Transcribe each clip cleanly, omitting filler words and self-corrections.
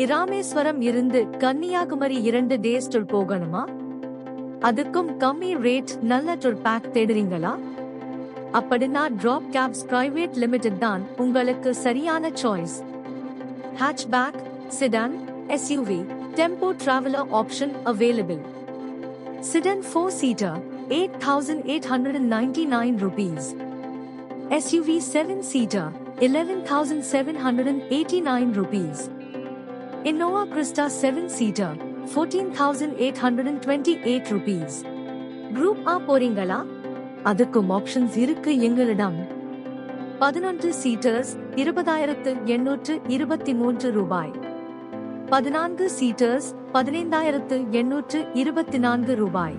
இராமேஸ்வரம் இருந்து Kanyakumari 2 days tour போகணுமா? அதுக்கும் கம்மி ரேட் நல்ல டூர் பேக் தேடுறீங்களா? அப்படின்னா டிராப் கேப்ஸ் பிரைவேட் லிமிடெட் தான் உங்களுக்கு சரியான choice. Hatchback, sedan, SUV, tempo traveller option available. Sedan 4-seater, 8,899 rupees. SUV 7-seater, 11,789 rupees. Innova Krista 7-seater, 14,828 rupees. Group A போறீங்களா? அதுக்கும் ஆப்ஷன்ஸ் இருக்கு எங்களிடம். 11 சீட்டர்ஸ் 20,823 ரூபாய். 14 சீட்டர்ஸ் 15,824 ரூபாய்.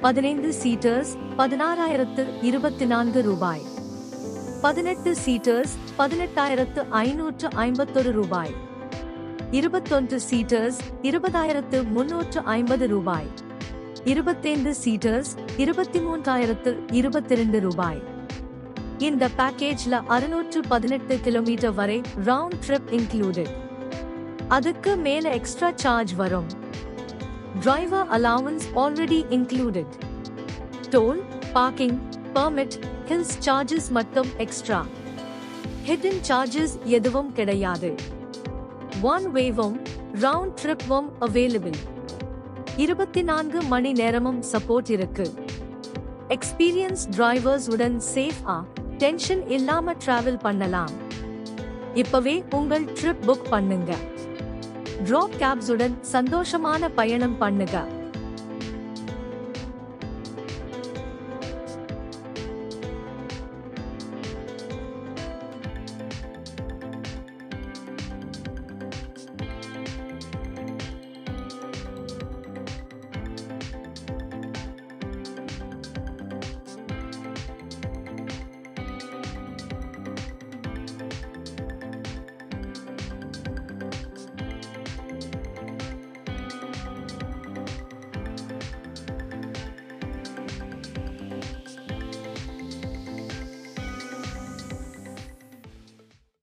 15 சீட்டர்ஸ் 16,024 ரூபாய். 18 சீட்டர்ஸ் 18,551 ரூபாய். 21 சீட்டர்ஸ் 20,350 ரூபாய். 25 சீட்டர்ஸ் 23,022 ரூபாய். இந்த பேக்கேஜ்ல 618 கிலோமீட்டர் வரை ரவுண்ட் ட்ரிப் இன்க்ளூடட். அதுக்கு மேல எக்ஸ்ட்ரா சார்ஜ் வரும். Driver allowance already included. Toll, parking, permit, hills charges மட்டும் எக்ஸ்ட்ரா. ஹிடன் சார்ஜஸ் எதுவும் கிடையாது. ஒன் வேவும் ரவுண்ட் ட்ரிப்பும் அவைலபிள். 24 மணி நேரமும் சப்போர்ட் இருக்கு. எக்ஸ்பீரியன்ஸ் டிரைவர்ஸ் உடன் சேஃபா டென்ஷன் இல்லாம டிராவல் பண்ணலாம். இப்பவே உங்கள் ட்ரிப் புக் பண்ணுங்க. டிராப் கேப்ஸ் உடன் சந்தோஷமான பயணம் பண்ணுங்க.